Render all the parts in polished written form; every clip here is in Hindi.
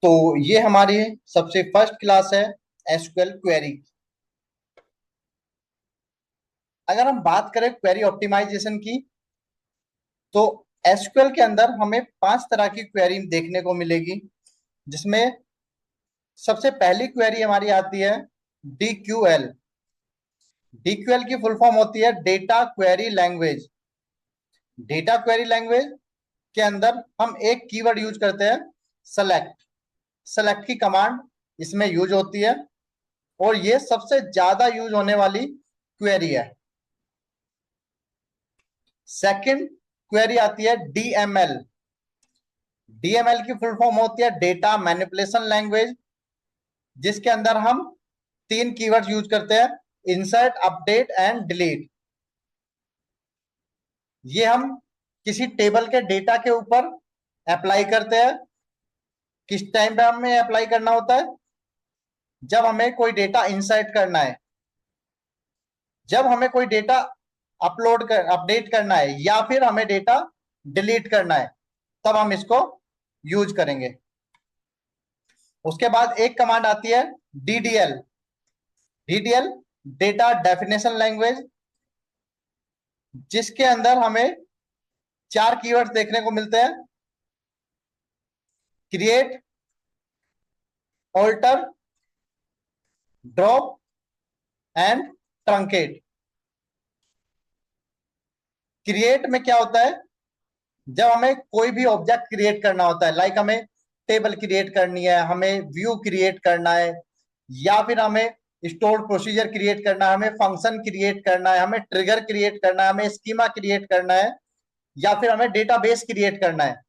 तो ये हमारी सबसे फर्स्ट क्लास है एसक्यूएल क्वेरी। अगर हम बात करें क्वेरी ऑप्टिमाइजेशन की, तो एसक्यूएल के अंदर हमें 5 तरह की क्वेरी देखने को मिलेगी, जिसमें सबसे पहली क्वेरी हमारी आती है डीक्यूएल। डीक्यूएल की फुल फॉर्म होती है data query language. Data query language के अंदर हम एक कीवर्ड यूज करते हैं, सेलेक्ट। सेलेक्ट की कमांड इसमें यूज होती है और ये सबसे ज्यादा यूज होने वाली क्वेरी है। सेकंड क्वेरी आती है डीएमएल। डीएमएल की फुल फॉर्म होती है डेटा मैनिपुलेशन लैंग्वेज, जिसके अंदर हम 3 कीवर्ड्स यूज करते हैं, इंसर्ट, अपडेट एंड डिलीट। ये हम किसी टेबल के डेटा के ऊपर अप्लाई करते हैं। किस टाइम पे हमें अप्लाई करना होता है? जब हमें कोई डेटा इंसर्ट करना है, जब हमें कोई डेटा अपडेट करना है, या फिर हमें डेटा डिलीट करना है, तब हम इसको यूज करेंगे। उसके बाद एक कमांड आती है DDL. DDL data definition language, जिसके अंदर हमें 4 कीवर्ड्स देखने को मिलते हैं, create, alter, drop and truncate. Create में क्या होता है? जब हमें कोई भी ऑब्जेक्ट क्रिएट करना होता है, लाइक हमें टेबल क्रिएट करनी है, हमें व्यू क्रिएट करना है, या फिर हमें स्टोर प्रोसीजर क्रिएट करना है, हमें फंक्शन क्रिएट करना है, हमें ट्रिगर क्रिएट करना है, हमें स्कीमा क्रिएट करना है, या फिर हमें डेटाबेस क्रिएट करना है।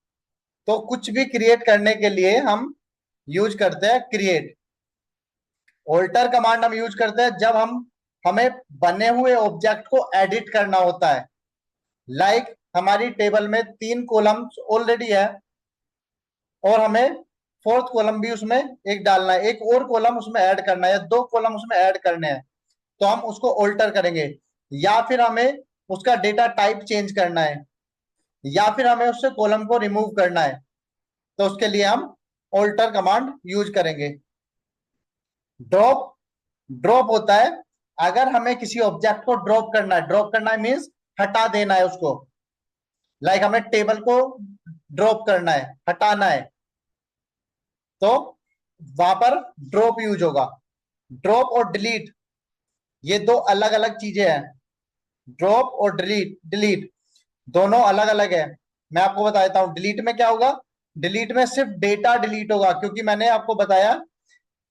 तो कुछ भी क्रिएट करने के लिए हम यूज करते हैं क्रिएट। ऑल्टर कमांड हम यूज करते हैं जब हमें बने हुए ऑब्जेक्ट को एडिट करना होता है। लाइक हमारी टेबल में 3 कॉलम्स ऑलरेडी है और हमें 4th कॉलम भी उसमें एक डालना है, एक और कॉलम उसमें ऐड करना है, या 2 कॉलम उसमें ऐड करने हैं, तो हम उसको ऑल्टर करेंगे। या फिर हमें उसका डेटा टाइप चेंज करना है, या फिर हमें उससे कॉलम को रिमूव करना है, तो उसके लिए हम ऑल्टर कमांड यूज करेंगे। ड्रॉप, ड्रॉप होता है अगर हमें किसी ऑब्जेक्ट को ड्रॉप करना है। ड्रॉप करना है मीन्स हटा देना है उसको। लाइक हमें टेबल को ड्रॉप करना है, हटाना है, तो वहां पर ड्रॉप यूज होगा। ड्रॉप और डिलीट ये 2 अलग अलग चीजें हैं। ड्रॉप और डिलीट डिलीट दोनों अलग अलग है। मैं आपको बता देता हूं डिलीट में क्या होगा। डिलीट में सिर्फ डेटा डिलीट होगा, क्योंकि मैंने आपको बताया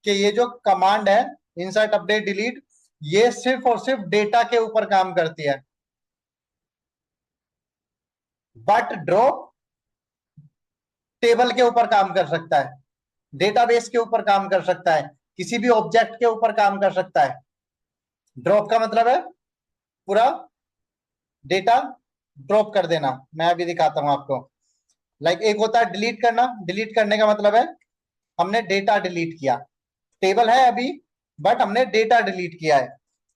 कि ये जो कमांड है इंसर्ट, अपडेट, डिलीट, ये सिर्फ और सिर्फ डेटा के ऊपर काम करती है। बट ड्रॉप टेबल के ऊपर काम कर सकता है, डेटाबेस के ऊपर काम कर सकता है, किसी भी ऑब्जेक्ट के ऊपर काम कर सकता है। ड्रॉप का मतलब है पूरा डेटा ड्रॉप कर देना। मैं अभी दिखाता हूं आपको। लाइक एक होता है डिलीट करना। डिलीट करने का मतलब है हमने डेटा डिलीट किया, टेबल है अभी बट हमने डेटा डिलीट किया है।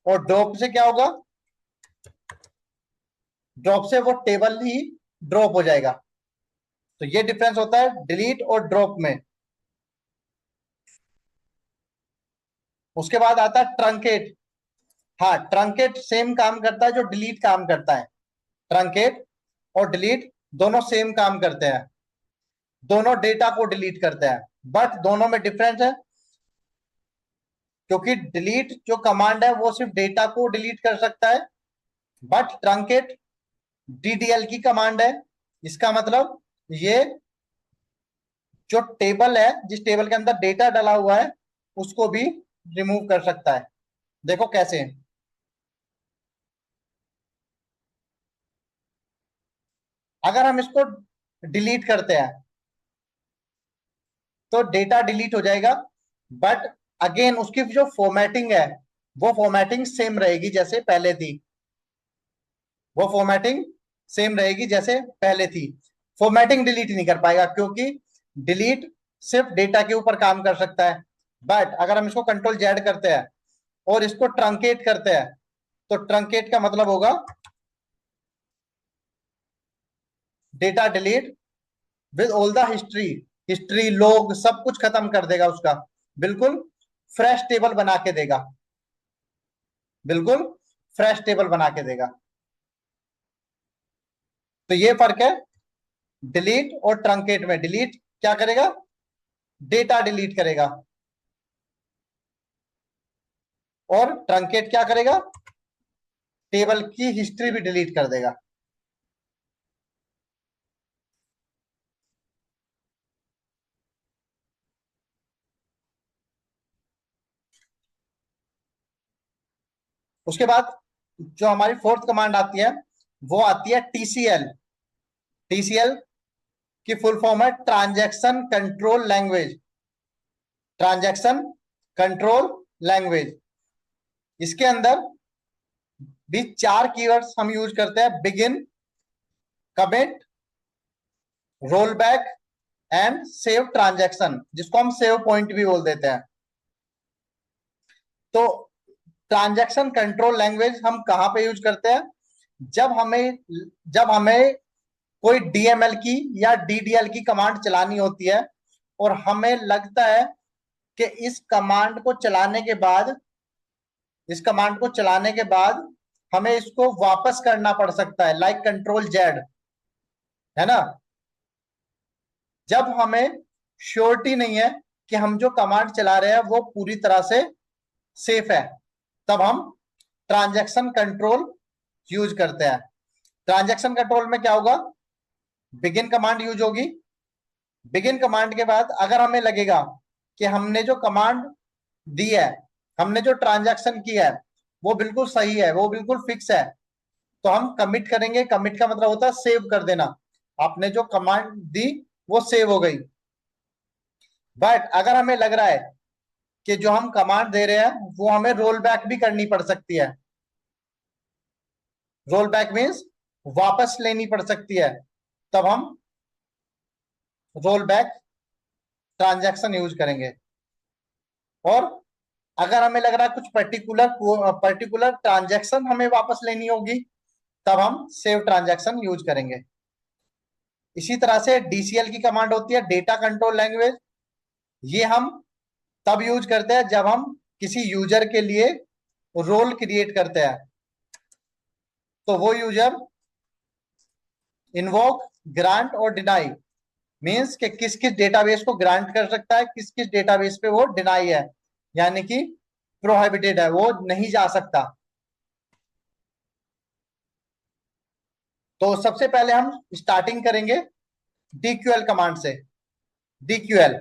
और ड्रॉप से क्या होगा? ड्रॉप से वो टेबल ही ड्रॉप हो जाएगा। तो ये डिफरेंस होता है डिलीट और ड्रॉप में। उसके बाद आता है ट्रंकेट। हाँ, ट्रंकेट सेम काम करता है जो डिलीट काम करता है। ट्रंकेट और डिलीट दोनों सेम काम करते हैं, दोनों डेटा को डिलीट करते हैं, बट दोनों में डिफरेंस है। क्योंकि डिलीट जो कमांड है वो सिर्फ डेटा को डिलीट कर सकता है, बट ट्रंकेट डीडीएल की कमांड है। इसका मतलब ये जो टेबल है, जिस टेबल के अंदर डेटा डाला हुआ है, उसको भी रिमूव कर सकता है। देखो कैसे। अगर हम इसको डिलीट करते हैं तो डेटा डिलीट हो जाएगा, बट अगेन उसकी जो फॉर्मेटिंग है वो फॉर्मेटिंग सेम रहेगी जैसे पहले थी। वो फॉर्मेटिंग सेम रहेगी जैसे पहले थी। फॉर्मेटिंग डिलीट नहीं कर पाएगा, क्योंकि डिलीट सिर्फ डेटा के ऊपर काम कर सकता है। बट अगर हम इसको कंट्रोल जेड करते हैं और इसको ट्रंकेट करते हैं, तो ट्रंकेट का मतलब होगा data delete with all the history. History, log सब कुछ खत्म कर देगा उसका, बिल्कुल फ्रेश टेबल बना के देगा, बिल्कुल फ्रेश टेबल बना के देगा। तो ये फर्क है डिलीट और ट्रंकेट में। डिलीट क्या करेगा, डेटा डिलीट करेगा, और ट्रंकेट क्या करेगा, टेबल की हिस्ट्री भी डिलीट कर देगा। उसके बाद जो हमारी फोर्थ कमांड आती है वो आती है टीसीएल। टीसीएल की फुल फॉर्म है transaction control language. Transaction control language. इसके अंदर भी चार कीवर्ड्स हम यूज करते हैं, begin, commit, roll back and save transaction, जिसको हम सेव पॉइंट भी बोल देते हैं। तो ट्रांजैक्शन कंट्रोल लैंग्वेज हम कहां पे यूज करते हैं, जब हमें जब हमें कोई डीएमएल की या डीडीएल की कमांड चलानी होती है और हमें लगता है कि इस कमांड को चलाने के बाद हमें इसको वापस करना पड़ सकता है, लाइक कंट्रोल जेड, है ना। जब हमें श्योरिटी नहीं है कि हम जो कमांड चला रहे हैं वो पूरी तरह से सेफ है, तब हम ट्रांजैक्शन कंट्रोल यूज करते हैं। ट्रांजैक्शन कंट्रोल में क्या होगा, बिगिन कमांड यूज होगी। बिगिन कमांड के बाद अगर हमें लगेगा कि हमने जो कमांड दी है, हमने जो ट्रांजैक्शन किया है वो बिल्कुल सही है, वो बिल्कुल फिक्स है, तो हम कमिट करेंगे। कमिट का मतलब होता है सेव कर देना। आपने जो कमांड दी वो सेव हो गई। बट अगर हमें लग रहा है कि जो हम कमांड दे रहे हैं वो हमें रोल बैक भी करनी पड़ सकती है, रोल बैक मीन्स वापस लेनी पड़ सकती है, तब हम रोल बैक ट्रांजैक्शन यूज करेंगे। और अगर हमें लग रहा है कुछ पर्टिकुलर ट्रांजैक्शन हमें वापस लेनी होगी, तब हम सेव ट्रांजैक्शन यूज करेंगे। इसी तरह से डीसीएल की कमांड होती है डेटा कंट्रोल लैंग्वेज। ये हम तब यूज करते हैं जब हम किसी यूजर के लिए रोल क्रिएट करते हैं। तो वो यूजर इन्वोक, ग्रांट और डिनाई, मीन्स कि किस किस डेटाबेस को ग्रांट कर सकता है, किस किस डेटाबेस पे वो डिनाई है, यानी कि प्रोहिबिटेड है, वो नहीं जा सकता। तो सबसे पहले हम स्टार्टिंग करेंगे डीक्यूएल कमांड से। डीक्यूएल,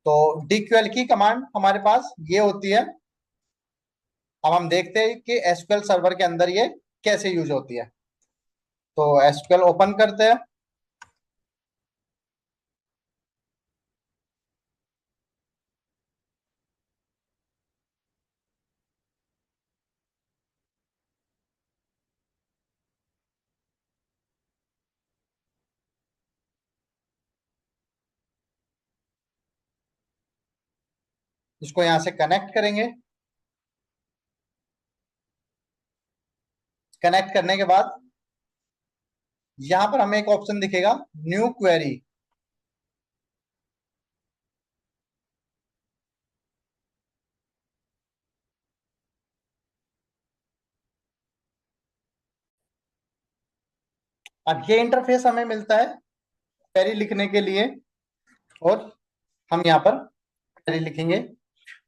तो डीक्यूएल की कमांड हमारे पास ये होती है। अब हम देखते हैं कि एसक्यूएल सर्वर के अंदर ये कैसे यूज होती है। तो एसक्यूएल ओपन करते हैं। इसको यहां से कनेक्ट करेंगे। कनेक्ट करने के बाद यहां पर हमें एक ऑप्शन दिखेगा, न्यू क्वेरी। अब ये इंटरफेस हमें मिलता है क्वेरी लिखने के लिए, और हम यहाँ पर क्वेरी लिखेंगे।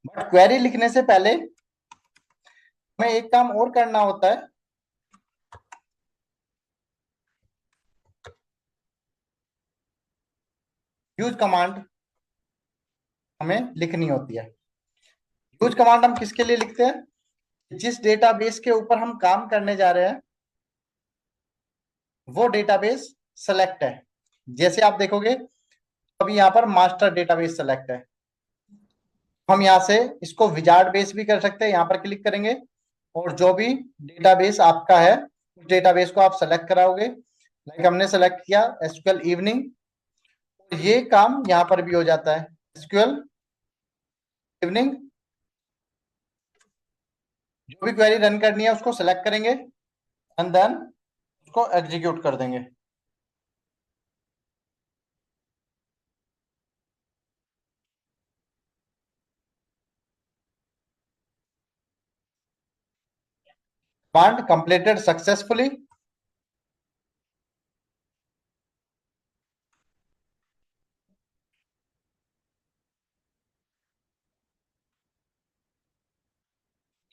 बट क्वेरी लिखने से पहले हमें एक काम और करना होता है। यूज कमांड हमें लिखनी होती है। यूज कमांड हम किसके लिए लिखते हैं, जिस डेटाबेस के ऊपर हम काम करने जा रहे हैं वो डेटाबेस सेलेक्ट है। जैसे आप देखोगे अभी यहाँ पर मास्टर डेटाबेस सेलेक्ट है। हम यहाँ से इसको विजार्ड बेस भी कर सकते हैं, यहाँ पर क्लिक करेंगे और जो भी डेटाबेस आपका है उस डेटाबेस को आप सेलेक्ट कराओगे। लाइक हमने सेलेक्ट किया एसक्यूएल इवनिंग, ये काम यहाँ पर भी हो जाता है। एसक्यूएल इवनिंग, जो भी क्वेरी रन करनी है उसको सेलेक्ट करेंगे एंड देन उसको एग्जीक्यूट कर देंगे। Command completed successfully.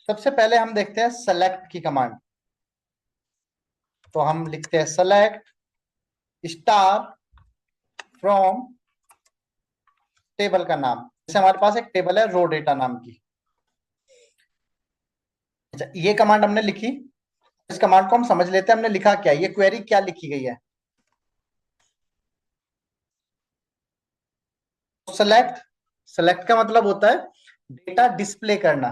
सबसे पहले हम देखते हैं सेलेक्ट की कमांड। तो हम लिखते हैं सेलेक्ट स्टार फ्रॉम टेबल का नाम। जैसे हमारे पास एक टेबल है रो डेटा नाम की। अच्छा, ये कमांड हमने लिखी। इस कमांड को हम समझ लेते हैं हमने लिखा क्या, ये क्वेरी क्या लिखी गई है। सेलेक्ट, सेलेक्ट का मतलब होता है डेटा डिस्प्ले करना।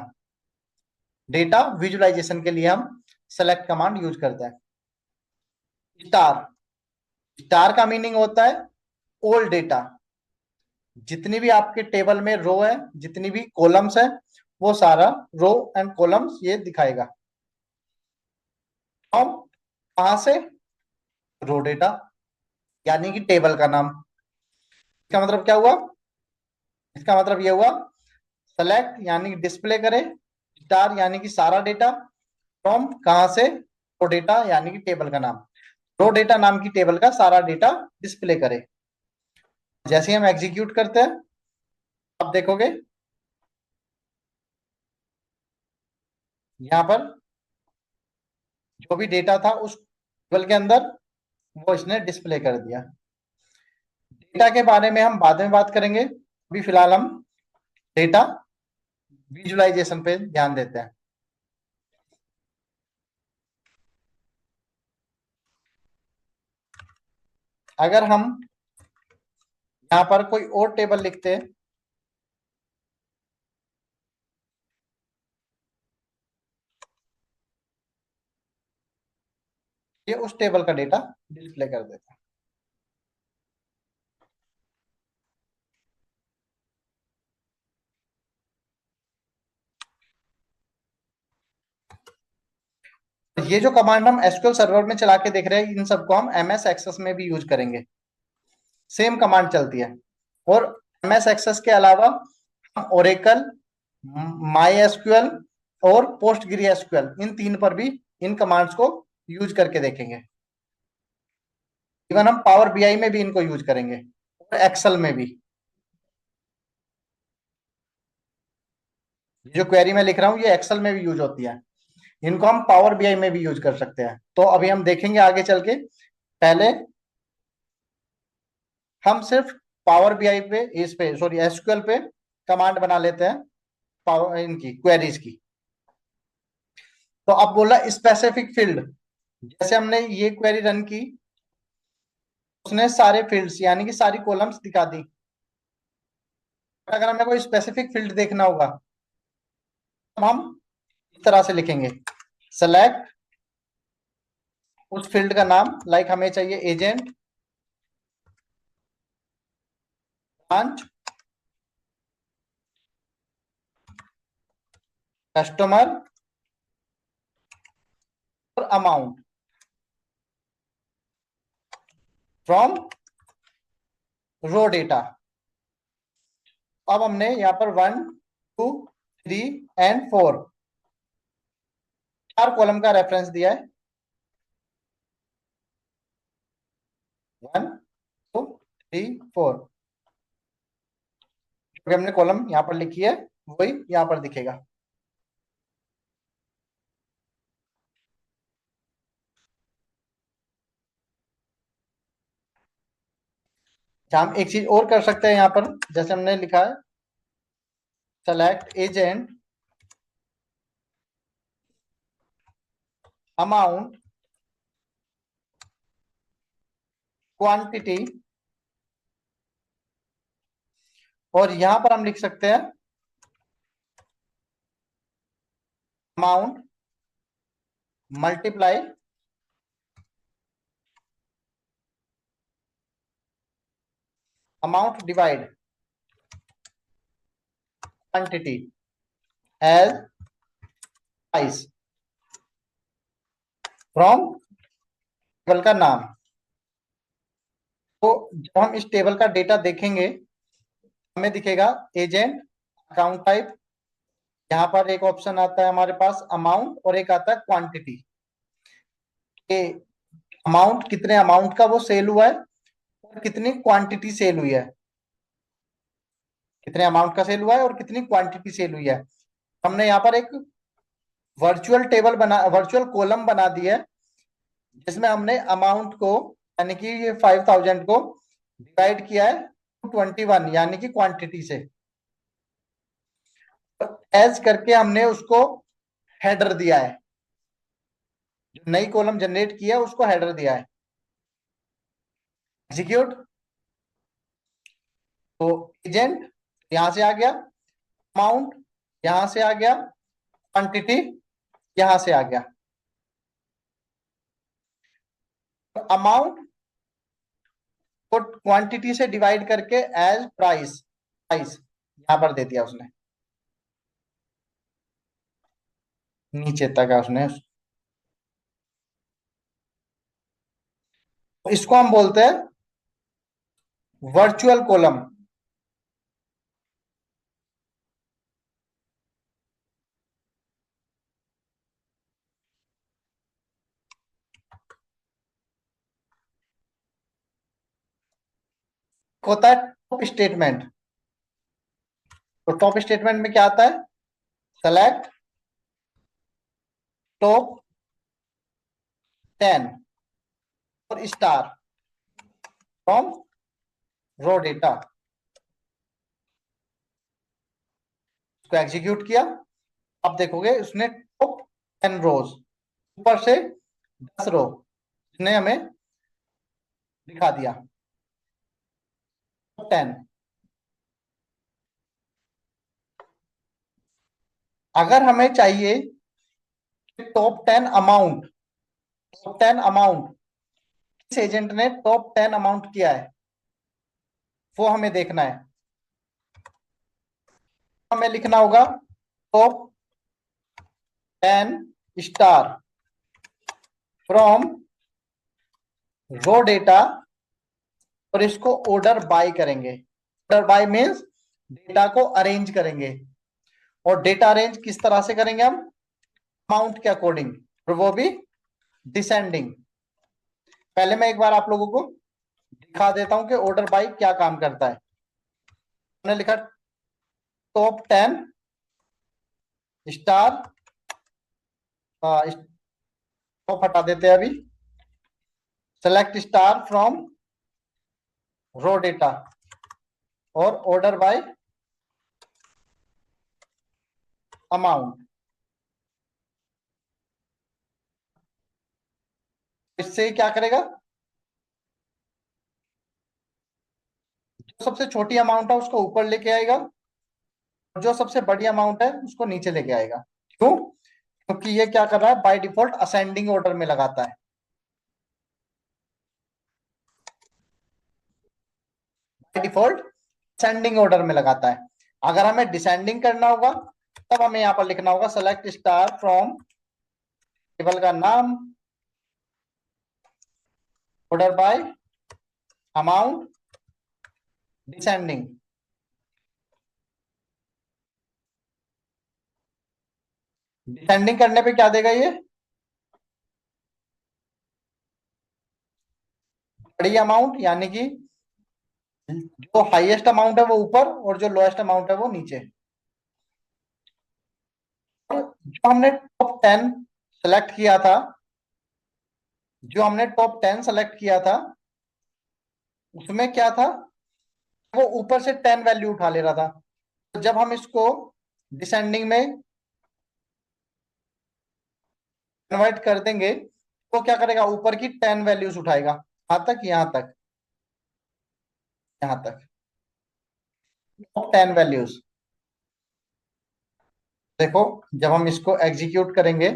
डेटा विजुअलाइजेशन के लिए हम सेलेक्ट कमांड यूज करते हैं। स्टार, स्टार का मीनिंग होता है ऑल डेटा। जितनी भी आपके टेबल में रो है, जितनी भी कॉलम्स है, वो सारा रो एंड कॉलम्स ये दिखाएगा। हम कहां से, रो डेटा यानी कि टेबल का नाम। इसका मतलब क्या हुआ, इसका मतलब ये हुआ सेलेक्ट यानी कि डिस्प्ले करे, स्टार यानी कि सारा डेटा, फ्रॉम कहां से, रो डेटा यानी कि टेबल का नाम। रो डेटा नाम की टेबल का सारा डेटा डिस्प्ले करे। जैसे ही हम एग्जीक्यूट करते हैं आप देखोगे यहां पर जो भी डेटा था उस टेबल के अंदर वो इसने डिस्प्ले कर दिया। डेटा के बारे में हम बाद में बात करेंगे, अभी फिलहाल हम डेटा विजुअलाइजेशन पे ध्यान देते हैं। अगर हम यहाँ पर कोई और टेबल लिखते हैं, ये उस टेबल का डेटा डिस्प्ले कर देता है। ये जो कमांड हम एसक्यूएल सर्वर में चला के देख रहे हैं, इन सबको हम एमएस एक्सेस में भी यूज करेंगे। सेम कमांड चलती है। और एमएस एक्सेस के अलावा हम ओरेकल, माई एसक्यूएल और पोस्टग्री एसक्यूएल, इन तीन पर भी इन कमांड्स को यूज करके देखेंगे। इवन हम पावर बीआई में भी इनको यूज करेंगे और एक्सेल में भी। जो क्वेरी में लिख रहा हूँ ये एक्सेल में भी यूज होती है, इनको हम पावर बीआई में भी यूज कर सकते हैं। तो अभी हम देखेंगे आगे चल के। पहले हम सिर्फ पावर बीआई पे, इस पे सॉरी एसक्यूएल पे कमांड बना लेते हैं पावर इनकी क्वेरीज की। तो अब बोला स्पेसिफिक फील्ड, जैसे हमने ये क्वेरी रन की, उसने सारे फील्ड्स यानी कि सारी कॉलम्स दिखा दी। अगर हमें कोई स्पेसिफिक फील्ड देखना होगा तो हम इस तरह से लिखेंगे सेलेक्ट उस फील्ड का नाम, लाइक हमें चाहिए एजेंट ब्रांच कस्टमर और अमाउंट फ्रॉम रो डेटा। अब हमने यहाँ पर 1 2 3 एंड 4 चार कॉलम का रेफरेंस दिया है। 1 2 3 4 जो हमने कॉलम यहाँ पर लिखी है वही यहाँ पर दिखेगा। हम एक चीज और कर सकते हैं यहाँ पर, जैसे हमने लिखा है सेलेक्ट एजेंट अमाउंट क्वांटिटी, और यहां पर हम लिख सकते हैं amount multiply amount divide quantity as price from table का नाम। तो जब हम इस टेबल का डेटा देखेंगे हमें दिखेगा एजेंट, अकाउंट टाइप, यहाँ पर एक ऑप्शन आता है हमारे पास अमाउंट और एक आता है क्वांटिटी। अमाउंट, कितने अमाउंट का वो सेल हुआ है और कितनी क्वांटिटी सेल हुई है, कितने अमाउंट का सेल हुआ है और कितनी क्वांटिटी सेल हुई है। हमने यहाँ पर एक वर्चुअल कॉलम बना दी है, जिसमें हमने अमाउंट को यानी कि ये 5000 को डिवाइड किया है 21 यानी कि क्वांटिटी से। एज करके हमने उसको हेडर दिया है, जो नई कॉलम जनरेट किया है उसको हेडर दिया है। एग्जीक्यूट, तो एजेंट यहां से आ गया, अमाउंट यहां से आ गया, क्वांटिटी यहां से आ गया। तो अमाउंट को क्वांटिटी से डिवाइड करके एज प्राइस, प्राइस यहां पर दे दिया उसने, नीचे तक है उसने। इसको हम बोलते हैं वर्चुअल कॉलम। होता है टॉप स्टेटमेंट। तो टॉप स्टेटमेंट में क्या आता है, सेलेक्ट टॉप 10 और स्टार फ्रॉम रो डेटा। उसको एग्जीक्यूट किया, आप देखोगे उसने टॉप 10 रोज ऊपर से 10 रो उसने हमें दिखा दिया, टॉप 10। अगर हमें चाहिए टॉप 10 अमाउंट, टॉप 10 अमाउंट किस एजेंट ने टॉप 10 अमाउंट किया है वो हमें देखना है। हमें लिखना होगा top 10 star from raw data, और इसको ऑर्डर बाय करेंगे। ऑर्डर बाय मीन्स डेटा को अरेंज करेंगे, और डेटा अरेंज किस तरह से करेंगे हम, अमाउंट के अकॉर्डिंग, और वो भी डिसेंडिंग। पहले मैं एक बार आप लोगों को दिखा देता हूं कि ऑर्डर बाय क्या काम करता है। हमने लिखा टॉप 10 स्टार, टॉप हटा देते हैं अभी, select star from raw data और ऑर्डर बाय अमाउंट। इससे क्या करेगा, जो सबसे छोटी अमाउंट है उसको ऊपर लेके आएगा, और जो सबसे बड़ी अमाउंट है उसको नीचे लेके आएगा। क्यों, क्योंकि ये क्या कर रहा है, बाय डिफॉल्ट असेंडिंग ऑर्डर में लगाता है। बाय डिफॉल्ट असेंडिंग ऑर्डर में लगाता है। अगर हमें डिसेंडिंग करना होगा तब हमें यहाँ पर लिखना होगा सेलेक्ट स्टार फ्रॉम टेबल का नाम, order by amount, descending. Descending करने पे क्या देगा ये, बड़ी अमाउंट यानी कि जो हाईएस्ट अमाउंट है वो ऊपर और जो लोएस्ट अमाउंट है वो नीचे। और जो हमने टॉप 10 सेलेक्ट किया था, जो हमने टॉप 10 सेलेक्ट किया था उसमें क्या था, वो ऊपर से 10 वैल्यू उठा ले रहा था। तो जब हम इसको डिसेंडिंग में कन्वर्ट कर देंगे तो क्या करेगा, ऊपर की 10 वैल्यूज उठाएगा, यहां तक, यहां तक, यहां तक, टॉप 10 वैल्यूज। देखो, जब हम इसको एग्जीक्यूट करेंगे,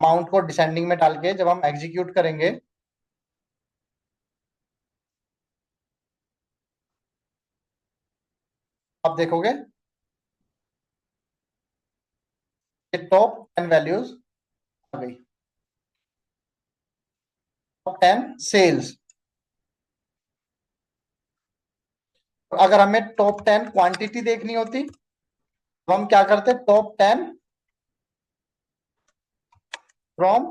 अमाउंट को डिसेंडिंग में डाल के जब हम एग्जीक्यूट करेंगे, आप देखोगे कि टॉप 10 वैल्यूज आ गई। Top 10 sales. अगर हमें टॉप 10 क्वांटिटी देखनी होती तो हम क्या करते, top 10 from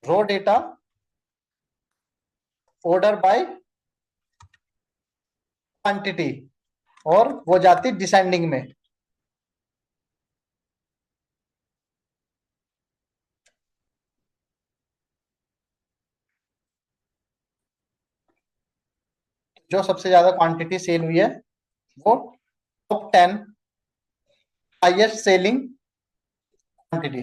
raw data order by quantity, और वो जाती डिसेंडिंग में। जो सबसे ज्यादा क्वांटिटी सेल हुई है वो टॉप 10 हाईएस्ट सेलिंग क्वांटिटी।